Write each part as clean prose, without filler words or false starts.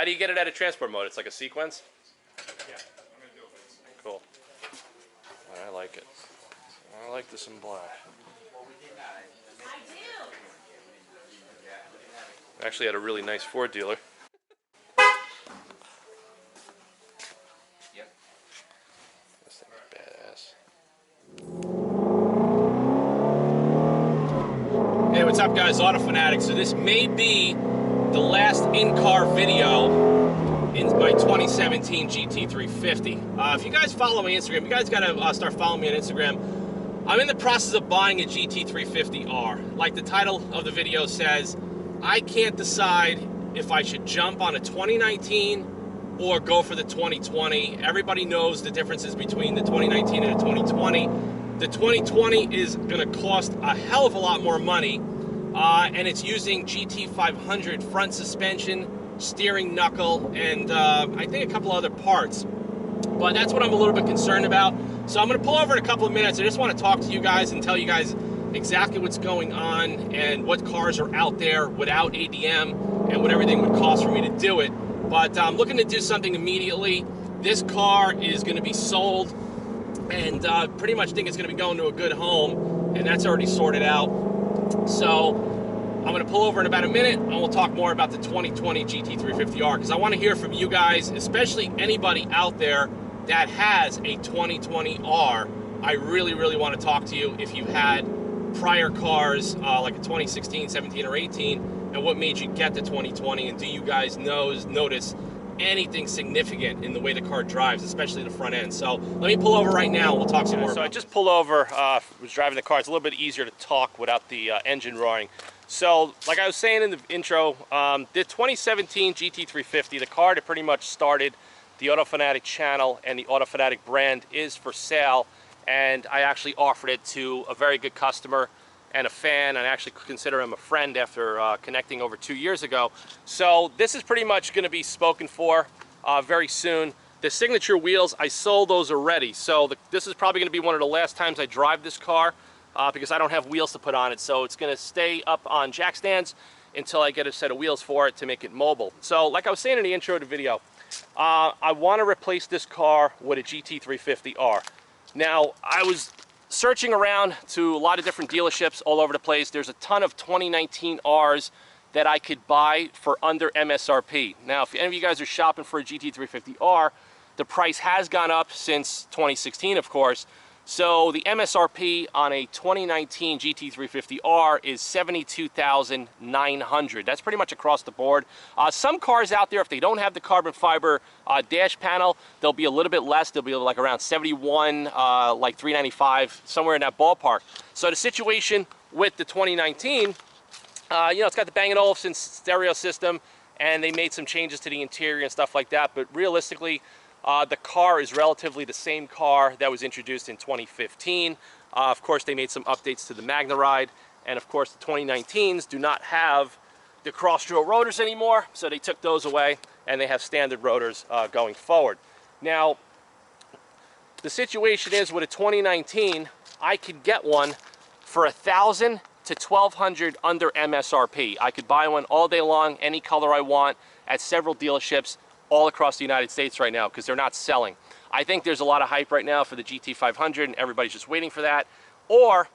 How do you get it out of transport mode? It's like a sequence? Yeah, I'm going to do it. Cool. I like it. I like this in black. Actually had a really nice Ford dealer. Yep. This thing's badass. Hey, what's up guys? Autofanatic. So this may be the last in-car video in my 2017 GT350. If you guys follow me on Instagram, you guys gotta start following me on Instagram. I'm in the process of buying a GT350R. Like the title of the video says, I can't decide if I should jump on a 2019 or go for the 2020. Everybody knows the differences between the 2019 and the 2020. The 2020 is gonna cost a hell of a lot more money, and it's using GT500 front suspension, steering knuckle, and I think a couple other parts. But that's what I'm a little bit concerned about. So I'm gonna pull over in a couple of minutes. I just wanna talk to you guys and tell you guys exactly what's going on and what cars are out there without ADM and what everything would cost for me to do it. But I'm looking to do something immediately. This car is gonna be sold, and pretty much think it's gonna be going to a good home, and that's already sorted out. So I'm gonna pull over in about a minute, and we'll talk more about the 2020 GT350R, because I wanna hear from you guys, especially anybody out there that has a 2020R. I really, really wanna talk to you if you had prior cars, like a 2016, 17, or 18, and what made you get the 2020, and do you guys notice anything significant in the way the car drives, especially the front end. So let me pull over right now, and we'll talk some more. So I just pulled over, was driving the car. It's a little bit easier to talk without the engine roaring. So like I was saying in the intro, the 2017 GT350, the car that pretty much started the Autofanatic channel and the Autofanatic brand, is for sale, and I actually offered it to a very good customer and a fan, and I actually consider him a friend after connecting over 2 years ago. So this is pretty much going to be spoken for very soon. The signature wheels, I sold those already, so this is probably going to be one of the last times I drive this car because I don't have wheels to put on it. So it's going to stay up on jack stands until I get a set of wheels for it to make it mobile. So like I was saying in the intro of the video, I want to replace this car with a GT350R. Now, I was searching around to a lot of different dealerships all over the place. There's a ton of 2019 Rs that I could buy for under MSRP. Now, if any of you guys are shopping for a GT350R, the price has gone up since 2016, of course. So the MSRP on a 2019 GT350R is $72,900. That's pretty much across the board. Some cars out there, if they don't have the carbon fiber dash panel, they'll be a little bit less. They'll be like around 71, like 395, somewhere in that ballpark. So the situation with the 2019, you know, it's got the Bang & Olufsen stereo system, and they made some changes to the interior and stuff like that. But realistically, the car is relatively the same car that was introduced in 2015. Of course, they made some updates to the MagneRide, and of course, the 2019s do not have the cross-drill rotors anymore, so they took those away, and they have standard rotors going forward. Now, the situation is with a 2019, I could get one for $1,000 to $1,200 under MSRP. I could buy one all day long, any color I want, at several dealerships all across the United States right now, because they're not selling. I think there's a lot of hype right now for the GT500, and everybody's just waiting for that. Or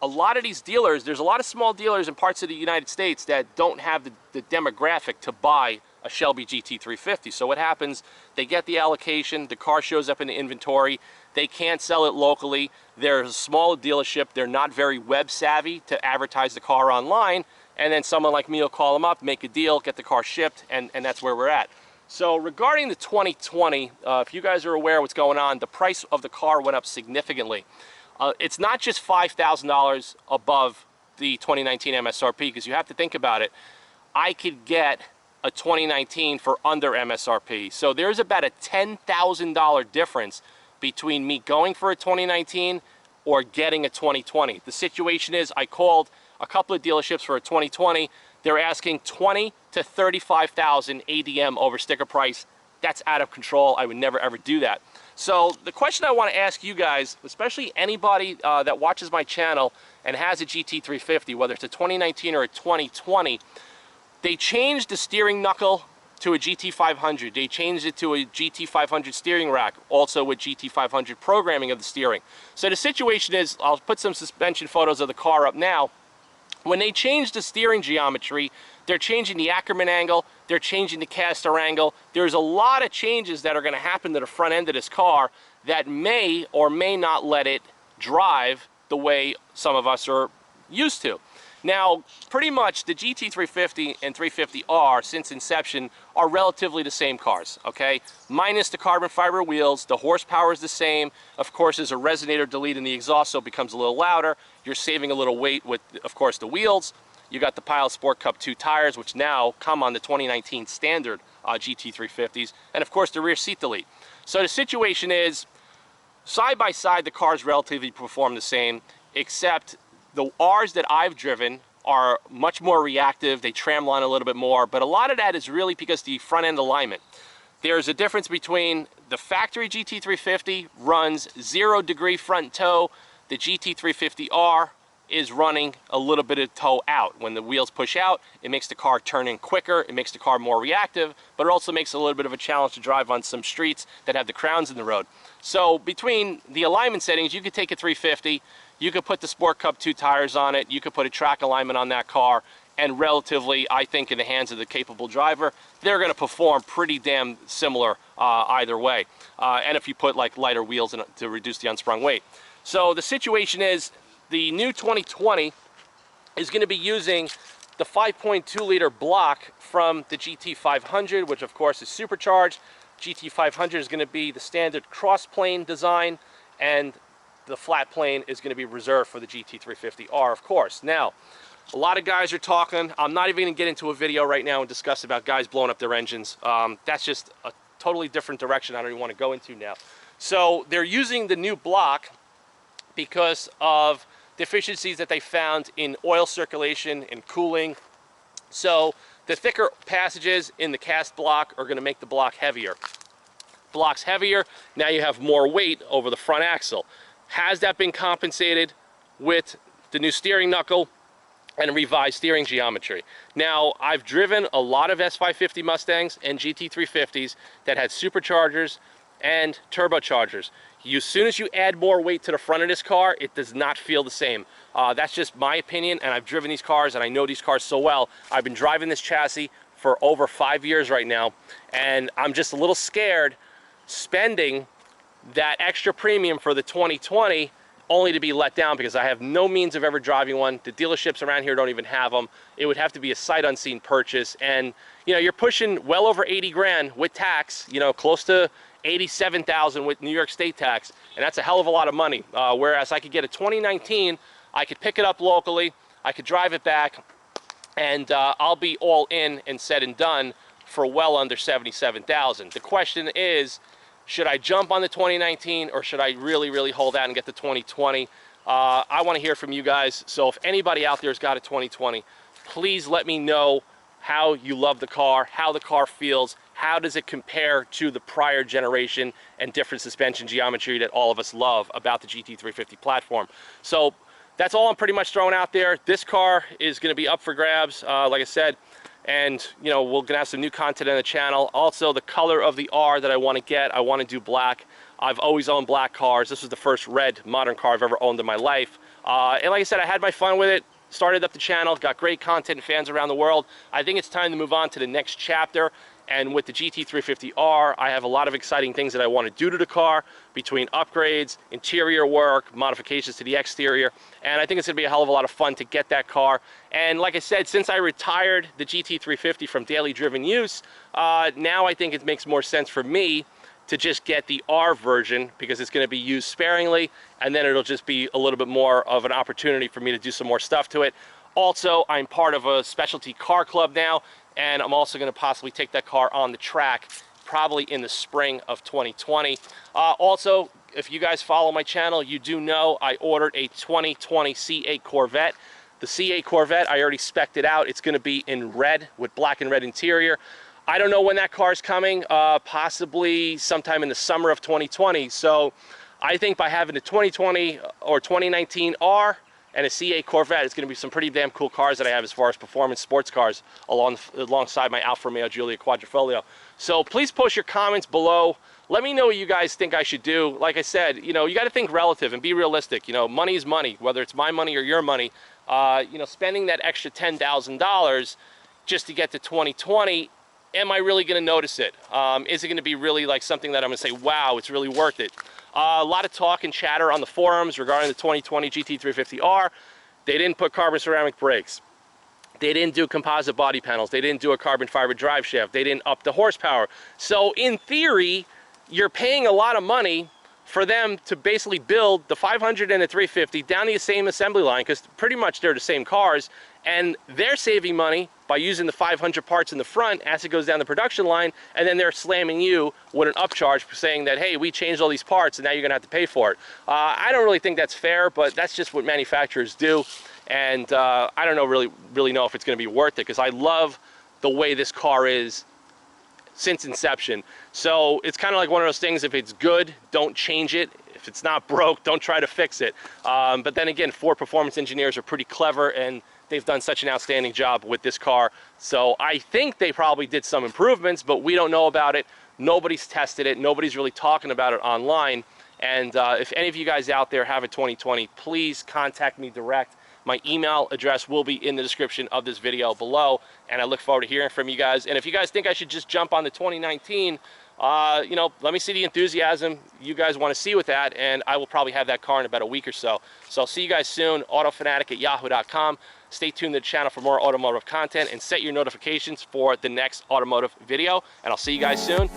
a lot of these dealers, there's a lot of small dealers in parts of the United States that don't have the demographic to buy a Shelby GT350. So what happens, they get the allocation, the car shows up in the inventory, they can't sell it locally, they're a small dealership, they're not very web savvy to advertise the car online, and then someone like me will call them up, make a deal, get the car shipped, and that's where we're at. So regarding the 2020, if you guys are aware of what's going on, the price of the car went up significantly. It's not just $5,000 above the 2019 MSRP, because you have to think about it. I could get a 2019 for under MSRP. So there's about a $10,000 difference between me going for a 2019 or getting a 2020. The situation is, I called a couple of dealerships for a 2020. They're asking $20,000 to $35,000 ADM over sticker price. That's out of control. I would never ever do that. So the question I want to ask you guys, especially anybody that watches my channel and has a GT350, whether it's a 2019 or a 2020, they changed the steering knuckle to a GT500. They changed it to a GT500 steering rack, also with GT500 programming of the steering. So the situation is, I'll put some suspension photos of the car up now. When they change the steering geometry, they're changing the Ackerman angle, they're changing the caster angle. There's a lot of changes that are going to happen to the front end of this car that may or may not let it drive the way some of us are used to. Now, pretty much the GT350 and 350R since inception are relatively the same cars, okay? Minus the carbon fiber wheels, the horsepower is the same. Of course, there's a resonator delete in the exhaust, so it becomes a little louder. You're saving a little weight with, of course, the wheels. You got the Pilot Sport Cup 2 tires, which now come on the 2019 standard GT350s, and of course the rear seat delete. So the situation is, side by side, the cars relatively perform the same, except the R's that I've driven are much more reactive. They tramline a little bit more, but a lot of that is really because the front end alignment. There's a difference between the factory GT350 runs 0-degree front toe. The GT350R is running a little bit of toe out. When the wheels push out, it makes the car turn in quicker, it makes the car more reactive, but it also makes it a little bit of a challenge to drive on some streets that have the crowns in the road. So between the alignment settings, you could take a 350, you could put the Sport Cup 2 tires on it, you could put a track alignment on that car, and relatively, I think, in the hands of the capable driver, they're going to perform pretty damn similar either way. And if you put like lighter wheels in to reduce the unsprung weight. So the situation is, the new 2020 is going to be using the 5.2 liter block from the GT500, which of course is supercharged. GT500 is going to be the standard cross plane design, and the flat plane is going to be reserved for the GT350R, of course. Now, a lot of guys are talking. I'm not even going to get into a video right now and discuss about guys blowing up their engines. That's just a totally different direction I don't even want to go into now. So they're using the new block because of deficiencies that they found in oil circulation and cooling. So the thicker passages in the cast block are going to make the block heavier. Block's heavier, now you have more weight over the front axle. Has that been compensated with the new steering knuckle and revised steering geometry? Now, I've driven a lot of S550 Mustangs and GT350s that had superchargers and turbochargers. As soon as you add more weight to the front of this car, it does not feel the same. That's just my opinion, and I've driven these cars and I know these cars so well. I've been driving this chassis for over 5 years right now, and I'm just a little scared spending that extra premium for the 2020 only to be let down because I have no means of ever driving one. The dealerships around here don't even have them. It would have to be a sight unseen purchase, and you know, you're pushing well over 80 grand with tax, you know, close to 87,000 with New York state tax, and that's a hell of a lot of money. Whereas I could get a 2019, I could pick it up locally, I could drive it back, and I'll be all in and said and done for well under 77,000. The question is, should I jump on the 2019 or should I really hold out and get the 2020? I want to hear from you guys, so if anybody out there has got a 2020, please let me know how you love the car, how the car feels, how does it compare to the prior generation and different suspension geometry that all of us love about the GT350 platform. So that's all I'm pretty much throwing out there. This car is going to be up for grabs, like I said, and you know, we're gonna have some new content on the channel. Also, the color of the R that I want to get, I want to do black. I've always owned black cars. This was the first red modern car I've ever owned in my life, and like I said, I had my fun with it. Started up the channel, got great content and fans around the world. I think it's time to move on to the next chapter. And with the GT350R, I have a lot of exciting things that I want to do to the car, between upgrades, interior work, modifications to the exterior, and I think it's going to be a hell of a lot of fun to get that car. And like I said, since I retired the GT350 from daily driven use, now I think it makes more sense for me to just get the R version because it's going to be used sparingly, and then it'll just be a little bit more of an opportunity for me to do some more stuff to it. Also, I'm part of a specialty car club now, and I'm also going to possibly take that car on the track probably in the spring of 2020. Also, if you guys follow my channel, you do know I ordered a 2020 C8 Corvette. The C8 Corvette, I already spec'd it out. It's going to be in red with black and red interior. I don't know when that car is coming, possibly sometime in the summer of 2020. So I think by having the 2020 or 2019 R and a C8 Corvette. It's going to be some pretty damn cool cars that I have as far as performance sports cars alongside my Alfa Romeo Giulia Quadrifoglio. So please post your comments below. Let me know what you guys think I should do. Like I said, you know, you got to think relative and be realistic. You know, money is money, whether it's my money or your money. You know, spending that extra $10,000 just to get to 2020, am I really going to notice it? Is it going to be really like something that I'm going to say, wow, it's really worth it? A lot of talk and chatter on the forums regarding the 2020 GT350R. They didn't put carbon ceramic brakes. They didn't do composite body panels. They didn't do a carbon fiber drive shaft. They didn't up the horsepower. So in theory, you're paying a lot of money for them to basically build the 500 and the 350 down the same assembly line, because pretty much they're the same cars, and they're saving money by using the 500 parts in the front as it goes down the production line, and then they're slamming you with an upcharge for saying that, hey, we changed all these parts and now you're gonna have to pay for it. I don't really think that's fair, but that's just what manufacturers do, and I don't know really know if it's gonna be worth it, because I love the way this car is since inception. So it's kind of like one of those things, if it's good, don't change it. If it's not broke, don't try to fix it. But then again, Ford performance engineers are pretty clever, and they've done such an outstanding job with this car. So I think they probably did some improvements, but we don't know about it. Nobody's tested it. Nobody's really talking about it online. And if any of you guys out there have a 2020, please contact me direct. My email address will be in the description of this video below, and I look forward to hearing from you guys. And if you guys think I should just jump on the 2019, you know, let me see the enthusiasm you guys want to see with that, and I will probably have that car in about a week or so. So I'll see you guys soon. autofanatic@yahoo.com. Stay tuned to the channel for more automotive content, and set your notifications for the next automotive video. And I'll see you guys soon.